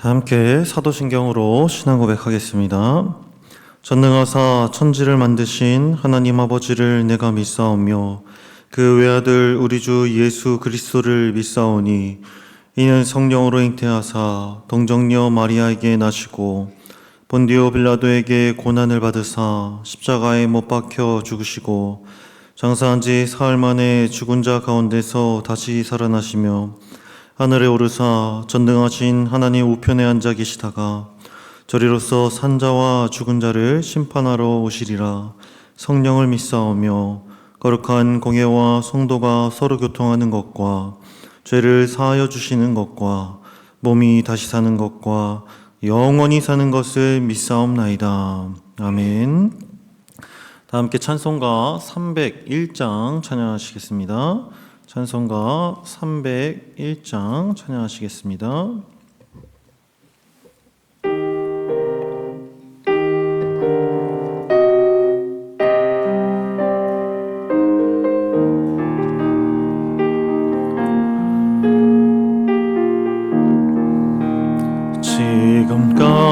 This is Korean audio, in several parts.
자, 함께 사도신경으로 신앙 고백하겠습니다. 전능하사 천지를 만드신 하나님 아버지를 내가 믿사오며 그 외아들 우리 주 예수 그리스도를 믿사오니 이는 성령으로 잉태하사 동정녀 마리아에게 나시고 본디오 빌라도에게 고난을 받으사 십자가에 못 박혀 죽으시고 장사한 지 사흘 만에 죽은 자 가운데서 다시 살아나시며 하늘에 오르사 전능하신 하나님 우편에 앉아 계시다가 저리로서 산자와 죽은 자를 심판하러 오시리라. 성령을 믿사오며 거룩한 공예와 성도가 서로 교통하는 것과 죄를 사하여 주시는 것과 몸이 다시 사는 것과 영원히 사는 것을 믿사옵나이다. 아멘. 다 함께 찬송가 301장 찬양하시겠습니다. 찬송가 301장 찬양하시겠습니다.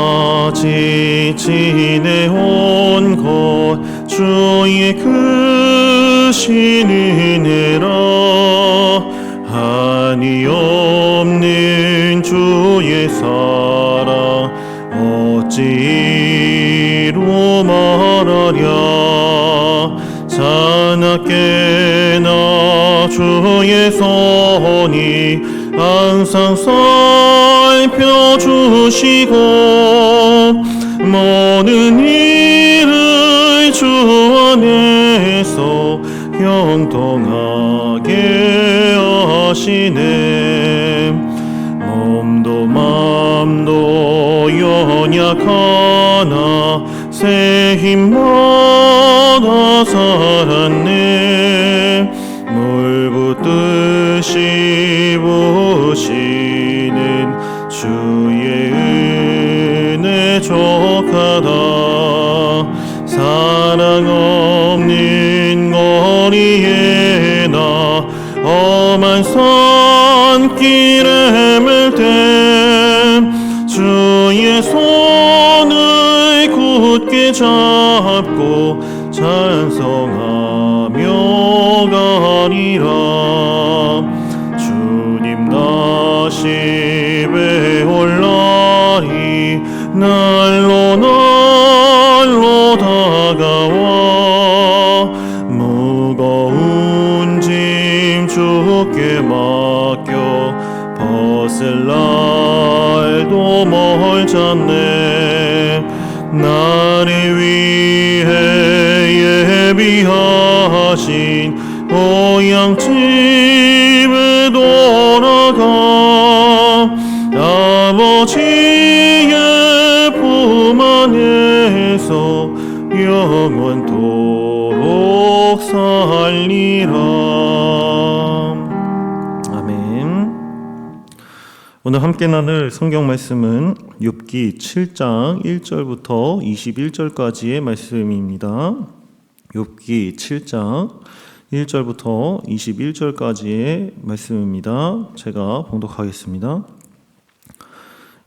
지금까지 지내온 것 주의 크신 은혜라. 한이 없는 주의 사랑 어찌로 말하랴. 자나깨나 주의 손이 항상 살펴주시고 모든 일을 주 안에서 형통하게 하시네. 몸도 맘도 연약하나 새 힘마다 살았네. 물 붓듯이 부으시는 주의 은혜 족하다. 사랑 없는 거리에 나 험한 산길에 맬 때 주의 손을 굳게 잡고 찬송하며 가리라. 주님 다시 배올 날이 날로 날로 다가와 무거운 짐 주께 맡겨 벗을 날도 멀잖네. 나를 위해 예비하신 고향집에 돌아가 아버지의 품 안에서 영원토록 살리라. 아멘. 오늘 함께 나눌 성경 말씀은 욥기 7장 1절부터 21절까지의 말씀입니다. 욥기 7장 1절부터 21절까지의 말씀입니다. 제가 봉독하겠습니다.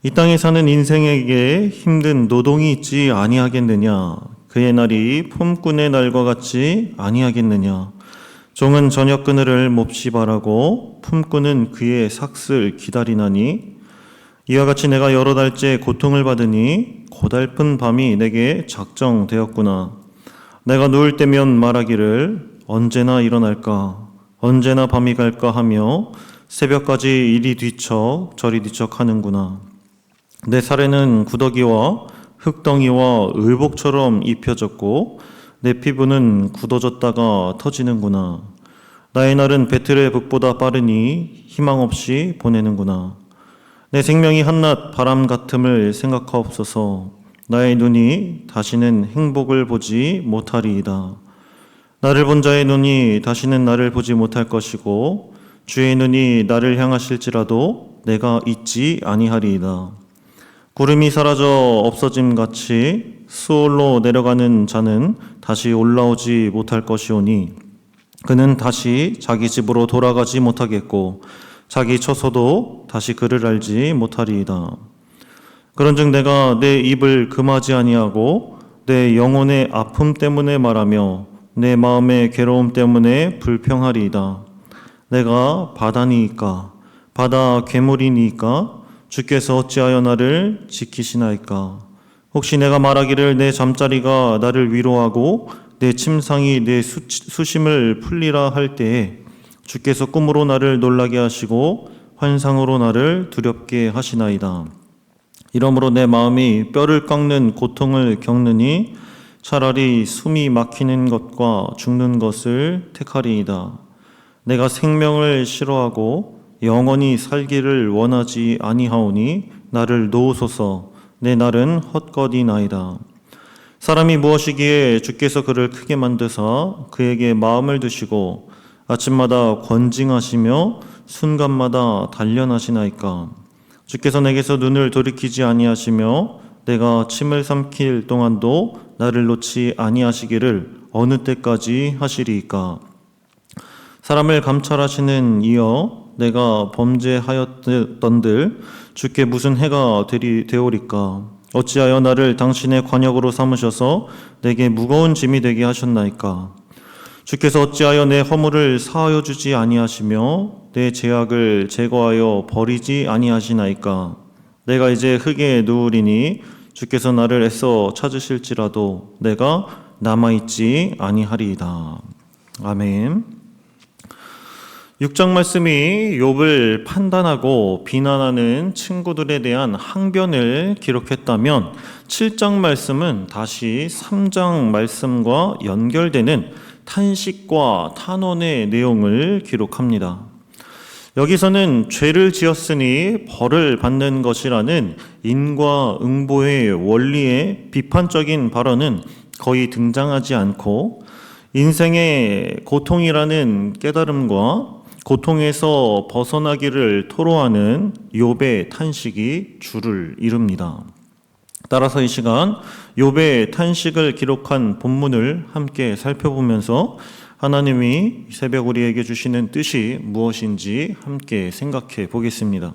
이 땅에 사는 인생에게 힘든 노동이 있지 아니하겠느냐? 그의 날이 폼꾼의 날과 같지 아니하겠느냐? 종은 저녁 그늘을 몹시 바라고 품꾼은 그의 삭슬 기다리나니 이와 같이 내가 여러 달째 고통을 받으니 고달픈 밤이 내게 작정되었구나. 내가 누울 때면 말하기를 언제나 일어날까 언제나 밤이 갈까 하며 새벽까지 이리 뒤척 저리 뒤척 하는구나. 내 살에는 구더기와 흙덩이와 의복처럼 입혀졌고 내 피부는 굳어졌다가 터지는구나. 나의 날은 배틀의 북보다 빠르니 희망 없이 보내는구나. 내 생명이 한낱 바람 같음을 생각하옵소서. 나의 눈이 다시는 행복을 보지 못하리이다. 나를 본 자의 눈이 다시는 나를 보지 못할 것이고 주의 눈이 나를 향하실지라도 내가 잊지 아니하리이다. 구름이 사라져 없어짐같이 수올로 내려가는 자는 다시 올라오지 못할 것이오니 그는 다시 자기 집으로 돌아가지 못하겠고 자기 처소도 다시 그를 알지 못하리이다. 그런즉 내가 내 입을 금하지 아니하고 내 영혼의 아픔 때문에 말하며 내 마음의 괴로움 때문에 불평하리이다. 내가 바다니이까 바다 괴물이니이까 주께서 어찌하여 나를 지키시나이까. 혹시 내가 말하기를 내 잠자리가 나를 위로하고 내 침상이 내 수심을 풀리라 할 때에 주께서 꿈으로 나를 놀라게 하시고 환상으로 나를 두렵게 하시나이다. 이러므로 내 마음이 뼈를 깎는 고통을 겪느니 차라리 숨이 막히는 것과 죽는 것을 택하리이다. 내가 생명을 싫어하고 영원히 살기를 원하지 아니하오니 나를 놓으소서. 내 날은 헛것이나이다. 사람이 무엇이기에 주께서 그를 크게 만드사 그에게 마음을 두시고 아침마다 권징하시며 순간마다 단련하시나이까. 주께서 내게서 눈을 돌이키지 아니하시며 내가 침을 삼킬 동안도 나를 놓지 아니하시기를 어느 때까지 하시리이까. 사람을 감찰하시는 이여 내가 범죄하였던들 주께 무슨 해가 되오리까. 어찌하여 나를 당신의 관역으로 삼으셔서 내게 무거운 짐이 되게 하셨나이까. 주께서 어찌하여 내 허물을 사하여 주지 아니하시며 내 죄악을 제거하여 버리지 아니하시나이까. 내가 이제 흙에 누우리니 주께서 나를 애써 찾으실지라도 내가 남아있지 아니하리이다. 아멘. 6장 말씀이 욥을 판단하고 비난하는 친구들에 대한 항변을 기록했다면 7장 말씀은 다시 3장 말씀과 연결되는 탄식과 탄원의 내용을 기록합니다. 여기서는 죄를 지었으니 벌을 받는 것이라는 인과응보의 원리의 비판적인 발언은 거의 등장하지 않고 인생의 고통이라는 깨달음과 고통에서 벗어나기를 토로하는 욥의 탄식이 주를 이룹니다. 따라서 이 시간 욥의 탄식을 기록한 본문을 함께 살펴보면서 하나님이 새벽 우리에게 주시는 뜻이 무엇인지 함께 생각해 보겠습니다.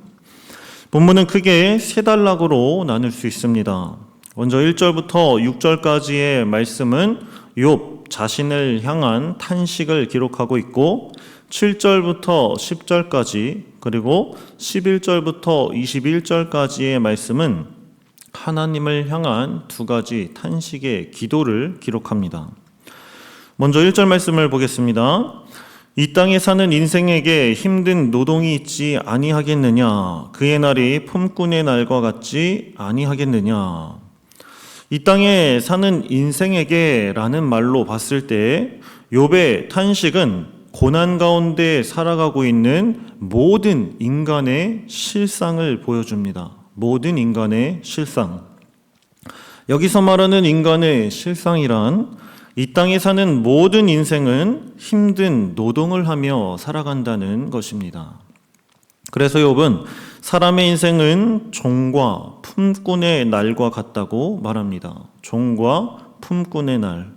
본문은 크게 세 단락으로 나눌 수 있습니다. 먼저 1절부터 6절까지의 말씀은 욥 자신을 향한 탄식을 기록하고 있고 7절부터 10절까지 그리고 11절부터 21절까지의 말씀은 하나님을 향한 두 가지 탄식의 기도를 기록합니다. 먼저 1절 말씀을 보겠습니다. 이 땅에 사는 인생에게 힘든 노동이 있지 아니하겠느냐. 그의 날이 품꾼의 날과 같지 아니하겠느냐. 이 땅에 사는 인생에게 라는 말로 봤을 때 욥의 탄식은 고난 가운데 살아가고 있는 모든 인간의 실상을 보여줍니다. 모든 인간의 실상. 여기서 말하는 인간의 실상이란 이 땅에 사는 모든 인생은 힘든 노동을 하며 살아간다는 것입니다. 그래서 욥은 사람의 인생은 종과 품꾼의 날과 같다고 말합니다. 종과 품꾼의 날.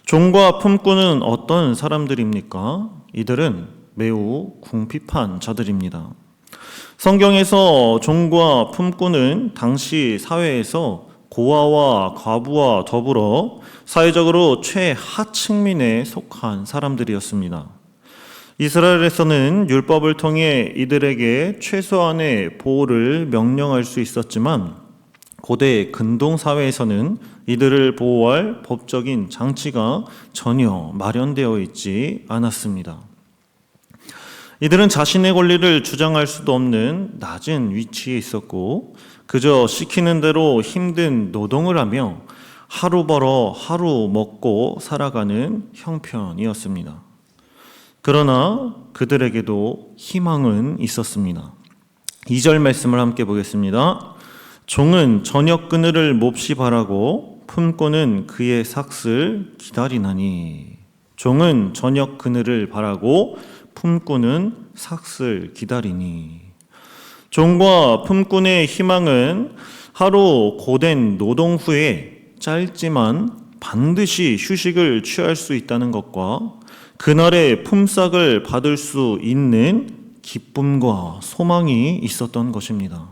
종과 품꾼은 어떤 사람들입니까? 이들은 매우 궁핍한 자들입니다. 성경에서 종과 품꾼은 당시 사회에서 고아와 과부와 더불어 사회적으로 최하층민에 속한 사람들이었습니다. 이스라엘에서는 율법을 통해 이들에게 최소한의 보호를 명령할 수 있었지만 고대 근동 사회에서는 이들을 보호할 법적인 장치가 전혀 마련되어 있지 않았습니다. 이들은 자신의 권리를 주장할 수도 없는 낮은 위치에 있었고 그저 시키는 대로 힘든 노동을 하며 하루 벌어 하루 먹고 살아가는 형편이었습니다. 그러나 그들에게도 희망은 있었습니다. 2절 말씀을 함께 보겠습니다. 종은 저녁 그늘을 몹시 바라고 품꾼은 그의 삭을 기다리나니. 종은 저녁 그늘을 바라고 품꾼은 삭을 기다리니. 종과 품꾼의 희망은 하루 고된 노동 후에 짧지만 반드시 휴식을 취할 수 있다는 것과 그날의 품삯을 받을 수 있는 기쁨과 소망이 있었던 것입니다.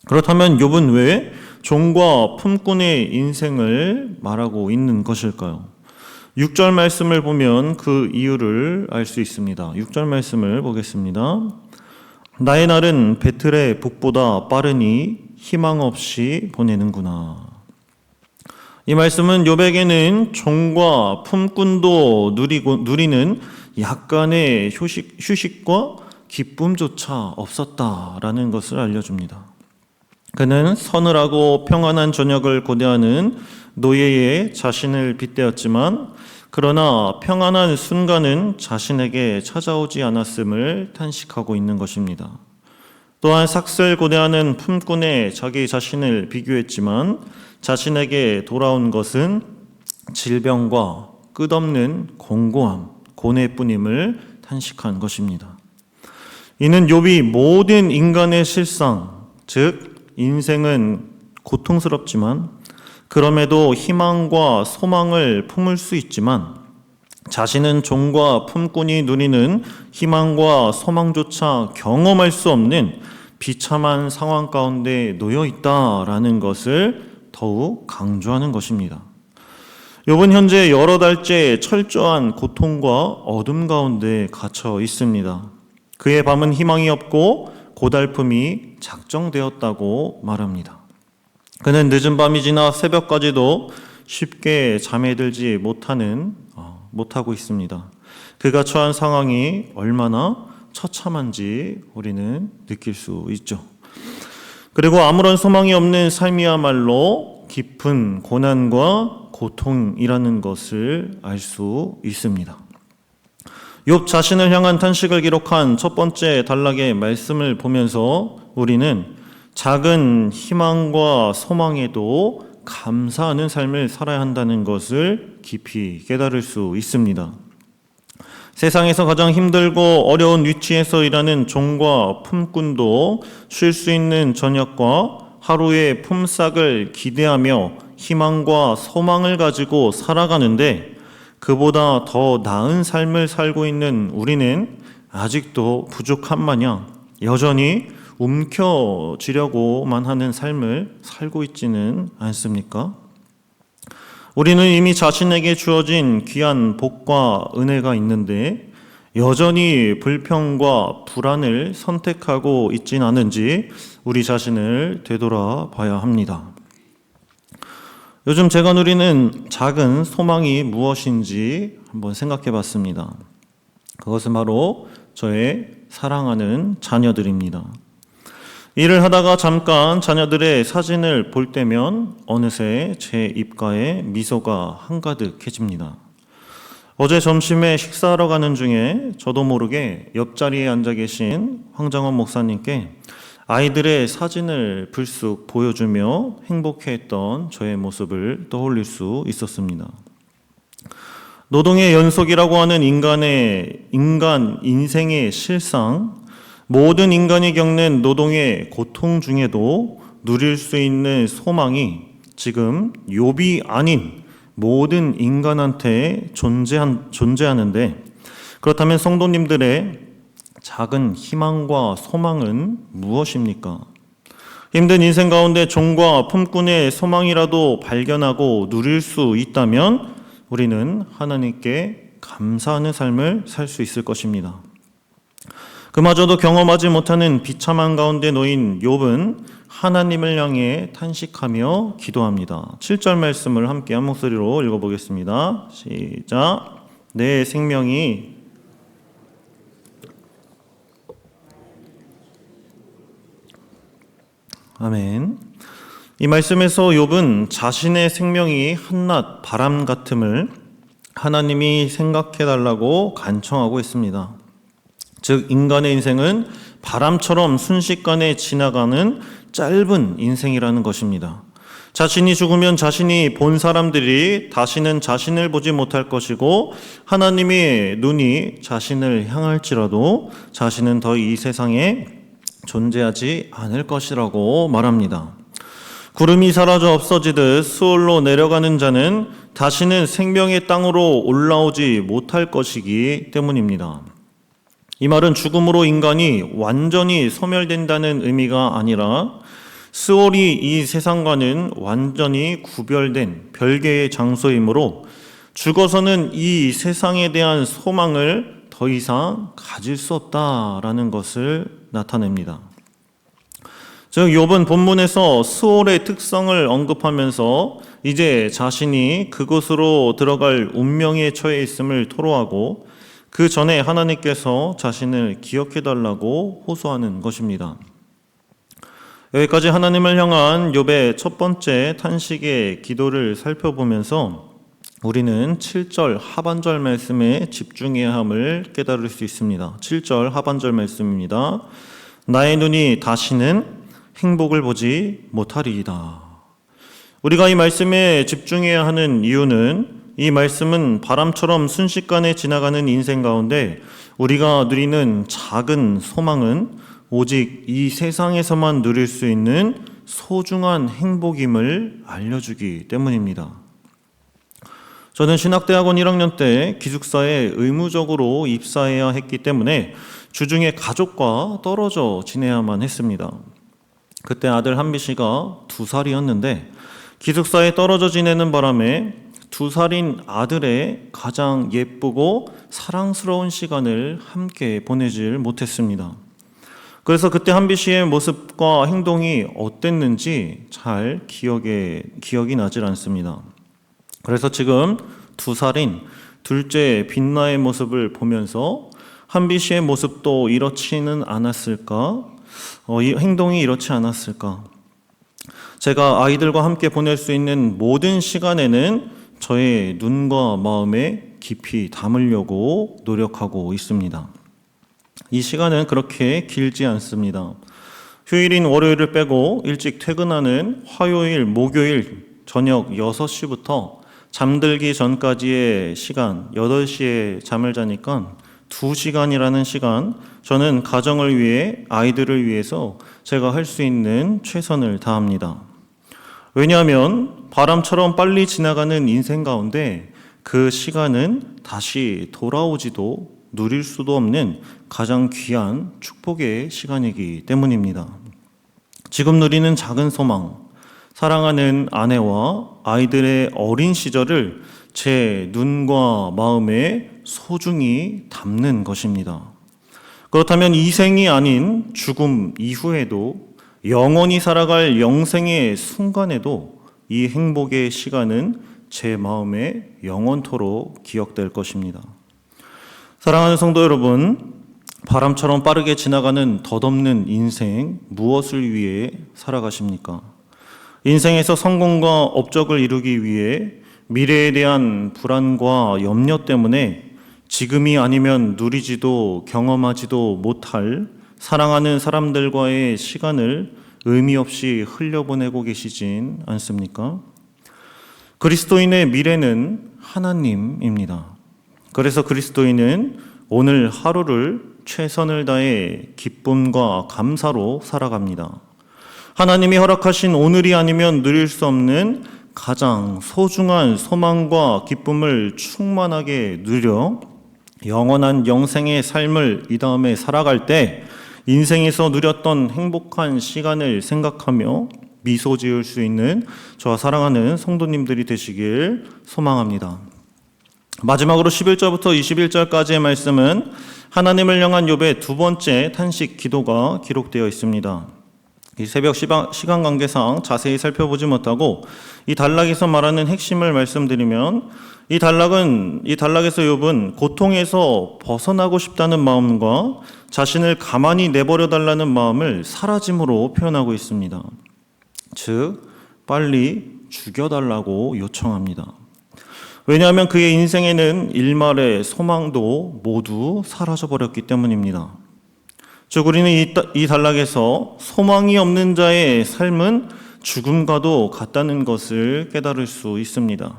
그렇다면 욥은 왜 종과 품꾼의 인생을 말하고 있는 것일까요? 6절 말씀을 보면 그 이유를 알 수 있습니다. 6절 말씀을 보겠습니다. 나의 날은 배틀의 북보다 빠르니 희망 없이 보내는구나. 이 말씀은 욥에게는 종과 품꾼도 누리는 약간의 휴식과 기쁨조차 없었다라는 것을 알려줍니다. 그는 서늘하고 평안한 저녁을 고대하는 노예의 자신을 빗대었지만 그러나 평안한 순간은 자신에게 찾아오지 않았음을 탄식하고 있는 것입니다. 또한 삭슬 고대하는 품꾼의 자기 자신을 비교했지만 자신에게 돌아온 것은 질병과 끝없는 공고함, 고뇌뿐임을 탄식한 것입니다. 이는 욥이 모든 인간의 실상, 즉 인생은 고통스럽지만 그럼에도 희망과 소망을 품을 수 있지만 자신은 종과 품꾼이 누리는 희망과 소망조차 경험할 수 없는 비참한 상황 가운데 놓여 있다라는 것을 더욱 강조하는 것입니다. 욥은 현재 여러 달째 철저한 고통과 어둠 가운데 갇혀 있습니다. 그의 밤은 희망이 없고 고달픔이 작정되었다고 말합니다. 그는 늦은 밤이 지나 새벽까지도 쉽게 잠에 들지 못하고 있습니다. 그가 처한 상황이 얼마나 처참한지 우리는 느낄 수 있죠. 그리고 아무런 소망이 없는 삶이야말로 깊은 고난과 고통이라는 것을 알 수 있습니다. 욥 자신을 향한 탄식을 기록한 첫 번째 단락의 말씀을 보면서 우리는 작은 희망과 소망에도 감사하는 삶을 살아야 한다는 것을 깊이 깨달을 수 있습니다. 세상에서 가장 힘들고 어려운 위치에서 일하는 종과 품꾼도 쉴 수 있는 저녁과 하루의 품삯을 기대하며 희망과 소망을 가지고 살아가는데 그보다 더 나은 삶을 살고 있는 우리는 아직도 부족한 마냥 여전히 움켜쥐려고만 하는 삶을 살고 있지는 않습니까? 우리는 이미 자신에게 주어진 귀한 복과 은혜가 있는데 여전히 불평과 불안을 선택하고 있진 않은지 우리 자신을 되돌아봐야 합니다. 요즘 제가 누리는 작은 소망이 무엇인지 한번 생각해 봤습니다. 그것은 바로 저의 사랑하는 자녀들입니다. 일을 하다가 잠깐 자녀들의 사진을 볼 때면 어느새 제 입가에 미소가 한가득해집니다. 어제 점심에 식사하러 가는 중에 저도 모르게 옆자리에 앉아 계신 황정원 목사님께 아이들의 사진을 불쑥 보여주며 행복해했던 저의 모습을 떠올릴 수 있었습니다. 노동의 연속이라고 하는 인간 인생의 실상, 모든 인간이 겪는 노동의 고통 중에도 누릴 수 있는 소망이 지금 욥이 아닌 모든 인간한테 존재하는데 그렇다면 성도님들의 작은 희망과 소망은 무엇입니까? 힘든 인생 가운데 종과 품꾼의 소망이라도 발견하고 누릴 수 있다면 우리는 하나님께 감사하는 삶을 살 수 있을 것입니다. 그마저도 경험하지 못하는 비참한 가운데 놓인 욥은 하나님을 향해 탄식하며 기도합니다. 7절 말씀을 함께 한 목소리로 읽어보겠습니다. 시작. 내 생명이 아멘. 이 말씀에서 욥은 자신의 생명이 한낱 바람 같음을 하나님이 생각해달라고 간청하고 있습니다. 즉 인간의 인생은 바람처럼 순식간에 지나가는 짧은 인생이라는 것입니다. 자신이 죽으면 자신이 본 사람들이 다시는 자신을 보지 못할 것이고 하나님의 눈이 자신을 향할지라도 자신은 더 이 세상에 존재하지 않을 것이라고 말합니다. 구름이 사라져 없어지듯 수월로 내려가는 자는 다시는 생명의 땅으로 올라오지 못할 것이기 때문입니다. 이 말은 죽음으로 인간이 완전히 소멸된다는 의미가 아니라 스올이 이 세상과는 완전히 구별된 별개의 장소이므로 죽어서는 이 세상에 대한 소망을 더 이상 가질 수 없다라는 것을 나타냅니다. 즉 욥은 본문에서 스올의 특성을 언급하면서 이제 자신이 그곳으로 들어갈 운명에 처해 있음을 토로하고 그 전에 하나님께서 자신을 기억해달라고 호소하는 것입니다. 여기까지 하나님을 향한 욥의 첫 번째 탄식의 기도를 살펴보면서 우리는 7절 하반절 말씀에 집중해야 함을 깨달을 수 있습니다. 7절 하반절 말씀입니다. 나의 눈이 다시는 행복을 보지 못하리이다. 우리가 이 말씀에 집중해야 하는 이유는 이 말씀은 바람처럼 순식간에 지나가는 인생 가운데 우리가 누리는 작은 소망은 오직 이 세상에서만 누릴 수 있는 소중한 행복임을 알려주기 때문입니다. 저는 신학대학원 1학년 때 기숙사에 의무적으로 입사해야 했기 때문에 주중에 가족과 떨어져 지내야만 했습니다. 그때 아들 한비 씨가 2살이었는데 기숙사에 떨어져 지내는 바람에 2살인 아들의 가장 예쁘고 사랑스러운 시간을 함께 보내질 못했습니다. 그래서 그때 한비 씨의 모습과 행동이 어땠는지 잘 기억이 나질 않습니다. 그래서 지금 2살인 둘째 빛나의 모습을 보면서 한비 씨의 모습도 이렇지는 않았을까? 이 행동이 이렇지 않았을까? 제가 아이들과 함께 보낼 수 있는 모든 시간에는 저의 눈과 마음에 깊이 담으려고 노력하고 있습니다. 이 시간은 그렇게 길지 않습니다. 휴일인 월요일을 빼고 일찍 퇴근하는 화요일, 목요일 저녁 6시부터 잠들기 전까지의 시간, 8시에 잠을 자니까 2시간이라는 시간, 저는 가정을 위해, 아이들을 위해서 제가 할 수 있는 최선을 다합니다. 왜냐하면 바람처럼 빨리 지나가는 인생 가운데 그 시간은 다시 돌아오지도 누릴 수도 없는 가장 귀한 축복의 시간이기 때문입니다. 지금 누리는 작은 소망, 사랑하는 아내와 아이들의 어린 시절을 제 눈과 마음에 소중히 담는 것입니다. 그렇다면 이 생이 아닌 죽음 이후에도 영원히 살아갈 영생의 순간에도 이 행복의 시간은 제 마음에 영원토록 기억될 것입니다. 사랑하는 성도 여러분, 바람처럼 빠르게 지나가는 덧없는 인생, 무엇을 위해 살아가십니까? 인생에서 성공과 업적을 이루기 위해 미래에 대한 불안과 염려 때문에 지금이 아니면 누리지도 경험하지도 못할 사랑하는 사람들과의 시간을 의미 없이 흘려보내고 계시진 않습니까? 그리스도인의 미래는 하나님입니다. 그래서 그리스도인은 오늘 하루를 최선을 다해 기쁨과 감사로 살아갑니다. 하나님이 허락하신 오늘이 아니면 누릴 수 없는 가장 소중한 소망과 기쁨을 충만하게 누려 영원한 영생의 삶을 이 다음에 살아갈 때 인생에서 누렸던 행복한 시간을 생각하며 미소 지을 수 있는 저와 사랑하는 성도님들이 되시길 소망합니다. 마지막으로 11절부터 21절까지의 말씀은 하나님을 향한 욥의 두 번째 탄식 기도가 기록되어 있습니다. 이 새벽 시간 관계상 자세히 살펴보지 못하고 이 단락에서 말하는 핵심을 말씀드리면 이 단락에서 욥은 고통에서 벗어나고 싶다는 마음과 자신을 가만히 내버려 달라는 마음을 사라짐으로 표현하고 있습니다. 즉 빨리 죽여달라고 요청합니다. 왜냐하면 그의 인생에는 일말의 소망도 모두 사라져버렸기 때문입니다. 즉 우리는 이 단락에서 소망이 없는 자의 삶은 죽음과도 같다는 것을 깨달을 수 있습니다.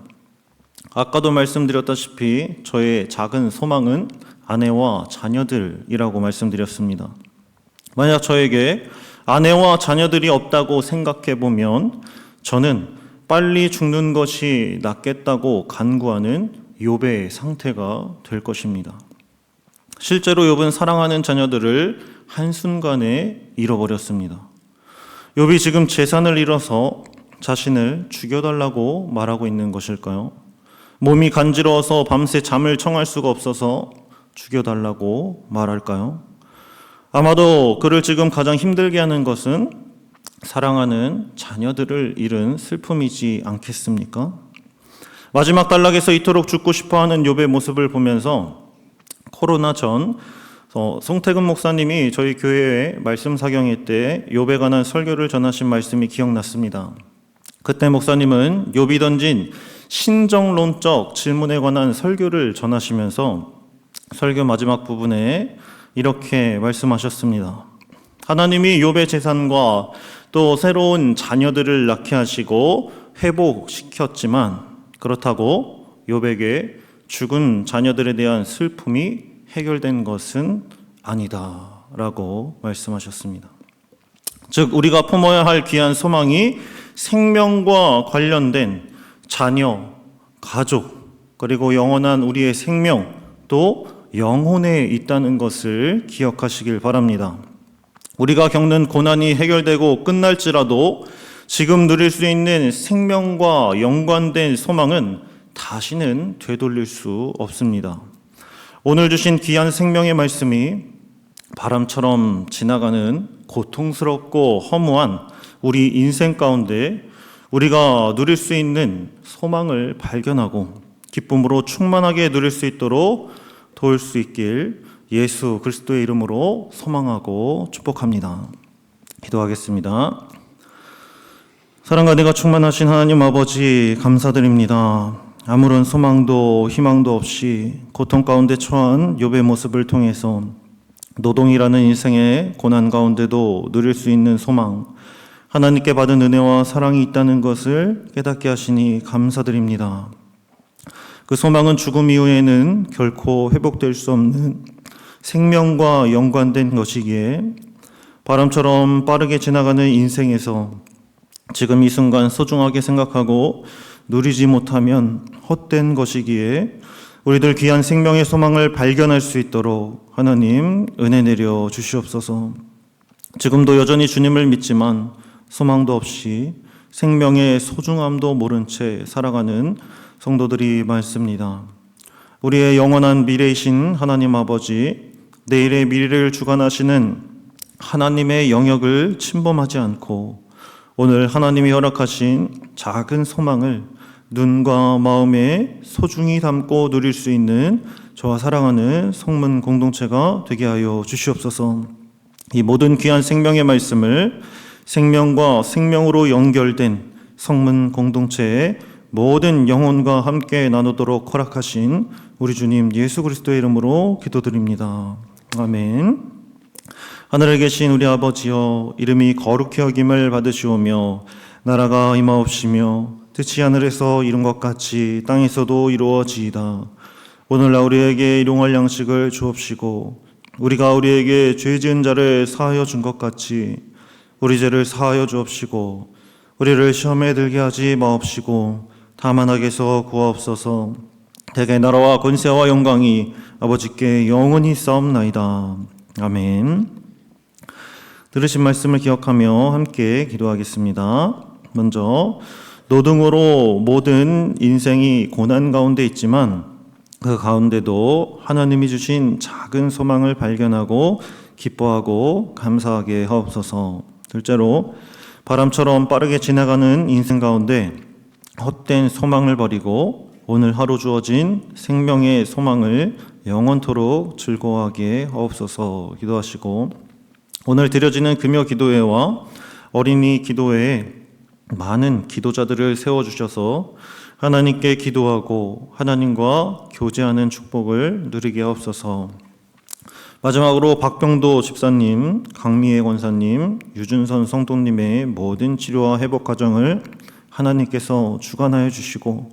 아까도 말씀드렸다시피 저의 작은 소망은 아내와 자녀들이라고 말씀드렸습니다. 만약 저에게 아내와 자녀들이 없다고 생각해 보면 저는 빨리 죽는 것이 낫겠다고 간구하는 욥의 상태가 될 것입니다. 실제로 욥은 사랑하는 자녀들을 한순간에 잃어버렸습니다. 욥이 지금 재산을 잃어서 자신을 죽여달라고 말하고 있는 것일까요? 몸이 간지러워서 밤새 잠을 청할 수가 없어서 죽여달라고 말할까요? 아마도 그를 지금 가장 힘들게 하는 것은 사랑하는 자녀들을 잃은 슬픔이지 않겠습니까? 마지막 단락에서 이토록 죽고 싶어하는 욥의 모습을 보면서 코로나 전 송태근 목사님이 저희 교회에 말씀 사경회 때 욥에 관한 설교를 전하신 말씀이 기억났습니다. 그때 목사님은 욥이 던진 신정론적 질문에 관한 설교를 전하시면서 설교 마지막 부분에 이렇게 말씀하셨습니다. 하나님이 욥의 재산과 또 새로운 자녀들을 낳게 하시고 회복시켰지만 그렇다고 욥에게 죽은 자녀들에 대한 슬픔이 해결된 것은 아니다라고 말씀하셨습니다. 즉 우리가 품어야 할 귀한 소망이 생명과 관련된 자녀, 가족, 그리고 영원한 우리의 생명, 또 영혼에 있다는 것을 기억하시길 바랍니다. 우리가 겪는 고난이 해결되고 끝날지라도 지금 누릴 수 있는 생명과 연관된 소망은 다시는 되돌릴 수 없습니다. 오늘 주신 귀한 생명의 말씀이 바람처럼 지나가는 고통스럽고 허무한 우리 인생 가운데 우리가 누릴 수 있는 소망을 발견하고 기쁨으로 충만하게 누릴 수 있도록 도울 수 있길 예수 그리스도의 이름으로 소망하고 축복합니다. 기도하겠습니다. 사랑과 은혜가 충만하신 하나님 아버지 감사드립니다. 아무런 소망도 희망도 없이 고통 가운데 처한 욥의 모습을 통해서 노동이라는 인생의 고난 가운데도 누릴 수 있는 소망, 하나님께 받은 은혜와 사랑이 있다는 것을 깨닫게 하시니 감사드립니다. 그 소망은 죽음 이후에는 결코 회복될 수 없는 생명과 연관된 것이기에 바람처럼 빠르게 지나가는 인생에서 지금 이 순간 소중하게 생각하고 누리지 못하면 헛된 것이기에 우리들 귀한 생명의 소망을 발견할 수 있도록 하나님 은혜 내려 주시옵소서. 지금도 여전히 주님을 믿지만 소망도 없이 생명의 소중함도 모른 채 살아가는 성도들이 많습니다. 우리의 영원한 미래이신 하나님 아버지, 내일의 미래를 주관하시는 하나님의 영역을 침범하지 않고 오늘 하나님이 허락하신 작은 소망을 눈과 마음에 소중히 담고 누릴 수 있는 저와 사랑하는 성문 공동체가 되게 하여 주시옵소서. 이 모든 귀한 생명의 말씀을 생명과 생명으로 연결된 성문 공동체의 모든 영혼과 함께 나누도록 허락하신 우리 주님 예수 그리스도의 이름으로 기도드립니다. 아멘. 하늘에 계신 우리 아버지여, 이름이 거룩히 여김을 받으시오며 나라가 임하옵시며 뜻이 하늘에서 이룬 것 같이 땅에서도 이루어지이다. 오늘날 우리에게 일용할 양식을 주옵시고 우리가 우리에게 죄 지은 자를 사하여 준 것 같이 우리 죄를 사하여 주옵시고 우리를 시험에 들게 하지 마옵시고 다만 악에서 구하옵소서. 대개 나라와 권세와 영광이 아버지께 영원히 싸움나이다. 아멘. 들으신 말씀을 기억하며 함께 기도하겠습니다. 먼저 노동으로 모든 인생이 고난 가운데 있지만 그 가운데도 하나님이 주신 작은 소망을 발견하고 기뻐하고 감사하게 하옵소서. 둘째로 바람처럼 빠르게 지나가는 인생 가운데 헛된 소망을 버리고 오늘 하루 주어진 생명의 소망을 영원토록 즐거워하게 하옵소서. 기도하시고 오늘 드려지는 금요 기도회와 어린이 기도회에 많은 기도자들을 세워주셔서 하나님께 기도하고 하나님과 교제하는 축복을 누리게 하옵소서. 마지막으로 박병도 집사님, 강미애 권사님, 유준선 성도님의 모든 치료와 회복 과정을 하나님께서 주관하여 주시고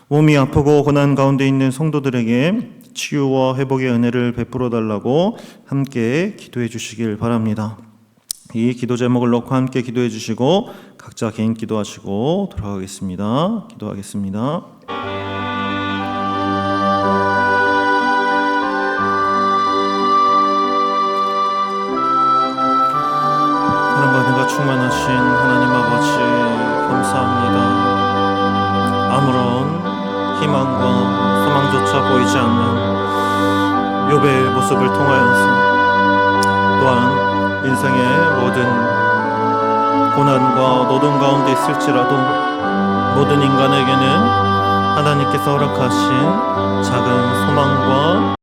몸이 아프고 고난 가운데 있는 성도들에게 치유와 회복의 은혜를 베풀어 달라고 함께 기도해 주시길 바랍니다. 이 기도 제목을 놓고 함께 기도해 주시고 각자 개인 기도하시고 돌아가겠습니다. 기도하겠습니다. 사랑과 은혜가 충만하신 하나님 아버지 감사합니다. 아무런 희망과 소망조차 보이지 않는 욥의 모습을 통하여서 또한 인생의 모든 고난과 노동 가운데 있을지라도 모든 인간에게는 하나님께서 허락하신 작은 소망과